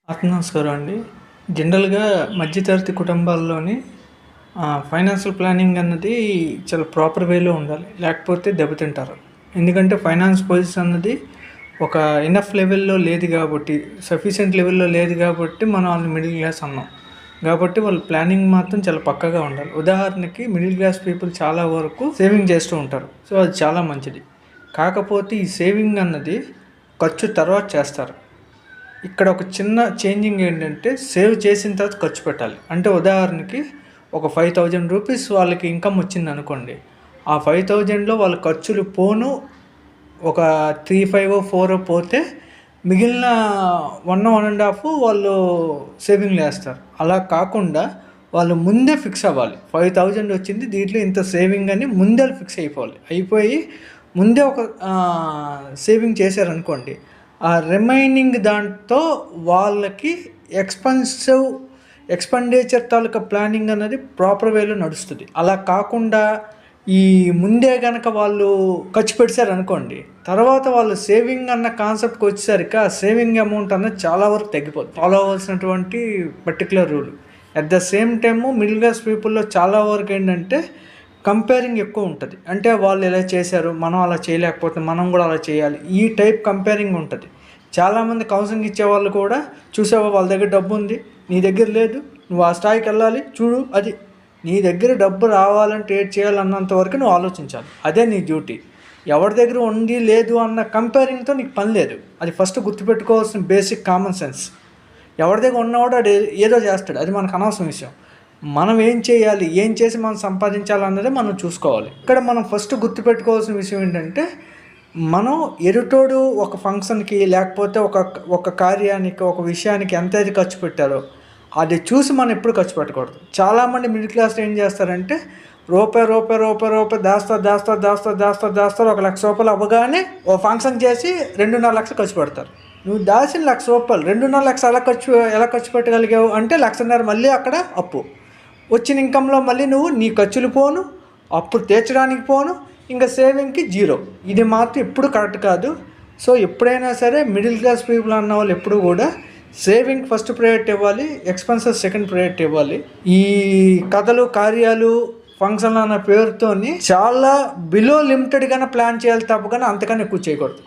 నమస్కారం అండి. జనరల్‌గా మధ్యతరగతి కుటుంబాల్లోని ఫైనాన్షియల్ ప్లానింగ్ అన్నది చాలా ప్రాపర్ వేలో ఉండాలి. లేకపోతే దెబ్బతింటారు. ఎందుకంటే ఫైనాన్స్ పొజిషన్ అన్నది ఒక ఇనఫ్ లెవెల్‌లో లేదు గాబట్టి, సఫిషియంట్ లెవెల్‌లో లేదు గాబట్టి మనం ఆళ్ళని మిడిల్ క్లాస్ అన్నాం. గాబట్టి వాళ్ళ ప్లానింగ్ మాత్రం చాలా పక్కాగా ఉండాలి. ఉదాహరణకి మిడిల్ క్లాస్ పీపుల్ చాలా వరకు సేవింగ్ చేస్తూ ఉంటారు. సో, అది చాలా మంచిది. కాకపోతే ఈ సేవింగ్ అన్నది ఖర్చు తర్వాత చేస్తారు. ఇక్కడ ఒక చిన్న చేంజింగ్ ఏంటంటే సేవ్ చేసిన తర్వాత ఖర్చు పెట్టాలి. అంటే ఉదాహరణకి ఒక 5000 రూపీస్ వాళ్ళకి ఇన్కమ్ వచ్చిందనుకోండి. ఆ 5000లో వాళ్ళ ఖర్చులు పోను ఒక 3, 5, 4 పోతే మిగిలిన 1, 1.5 వాళ్ళు సేవింగ్‌లో ఏస్తారు. అలా కాకుండా వాళ్ళు ముందే ఫిక్స్ అవ్వాలి. 5000 వచ్చింది దీంట్లో ఇంత సేవింగ్ అని ముందే ఫిక్స్ అయిపోవాలి. అయిపోయి ముందే ఒక సేవింగ్ చేశారనుకోండి. ఆ రిమైనింగ్ దాంతో వాళ్ళకి ఎక్స్‌పెండిచర్ తాలూకా ప్లానింగ్ అనేది ప్రాపర్ వేలో నడుస్తుంది. అలా కాకుండా ఈ ముందే గనక వాళ్ళు ఖర్చు పెట్టేశారనుకోండి, తర్వాత వాళ్ళు సేవింగ్ అన్న కాన్సెప్ట్‌కి వచ్చేసరికి ఆ సేవింగ్ అమౌంట్ అన్నది చాలా వరకు తగ్గిపోద్ది. ఫాలో అవ్వాల్సినటువంటి particular rule. At the same time middle class పీపుల్‌లో చాలా వరకు ఏంటంటే కంపేరింగ్ ఎక్కువ ఉంటుంది. అంటే వాళ్ళు ఇలా చేశారు, మనం అలా చేయలేకపోతే మనం కూడా అలా చేయాలి. ఈ టైప్ కంపేరింగ్ ఉంటుంది. చాలామంది కౌన్సిలింగ్ ఇచ్చేవాళ్ళు కూడా చూసావా వాళ్ళ దగ్గర డబ్బు ఉంది, నీ దగ్గర లేదు, నువ్వు ఆ స్థాయికి వెళ్ళాలి చూడు. అది నీ దగ్గర డబ్బు రావాలంటే ఏది చేయాలన్నంత వరకు నువ్వు ఆలోచించాలి. అదే నీ డ్యూటీ. ఎవరి దగ్గర ఉంది లేదు అన్న కంపేరింగ్తో నీకు పని లేదు. అది ఫస్ట్ గుర్తుపెట్టుకోవాల్సిన బేసిక్ కామన్ సెన్స్. ఎవరి దగ్గర ఉన్నవాడు అది ఏదో చేస్తాడు, అది మనకు అనవసరం విషయం. మనం ఏం చేయాలి, ఏం చేసి మనం సంపాదించాలన్నదే మనం చూసుకోవాలి. ఇక్కడ మనం ఫస్ట్ గుర్తుపెట్టుకోవాల్సిన విషయం ఏంటంటే, మనం ఎదుటోడు ఒక ఫంక్షన్కి లేకపోతే ఒక కార్యానికి ఒక విషయానికి ఎంత అయితే ఖర్చు పెట్టారో అది చూసి మనం ఎప్పుడు ఖర్చు పెట్టకూడదు. చాలామంది మిడిల్ క్లాస్లో ఏం చేస్తారంటే రూపాయి దాస్తారు. ఒక ₹1,00,000 అవ్వగానే ఓ ఫంక్షన్ చేసి 2.5 లక్షలు ఖర్చు పెడతారు. నువ్వు దాచిన ₹1,00,000 2.5 లక్షలు ఎలా ఖర్చు పెట్టగలిగావు అంటే 1,50,000 మళ్ళీ అక్కడ అప్పు. వచ్చిన ఇన్కంలో మళ్ళీ నువ్వు నీ ఖర్చులు పోను, అప్పు తీర్చడానికి పోను, ఇంకా సేవింగ్కి జీరో. ఇది మాత్రం ఎప్పుడు కరెక్ట్ కాదు. సో ఎప్పుడైనా సరే మిడిల్ క్లాస్ పీపుల్ అన్న వాళ్ళు ఎప్పుడు కూడా సేవింగ్ ఫస్ట్ ప్రయారిటీ ఇవ్వాలి, ఎక్స్పెన్సెస్ సెకండ్ ప్రయారిటీ ఇవ్వాలి. ఈ కథలు కార్యాలు ఫంక్షన్లు అన్న పేరుతోని చాలా బిలో లిమిటెడ్గానే ప్లాన్ చేయాలి తప్ప కానీ అంతకన్నా ఎక్కువ చేయకూడదు.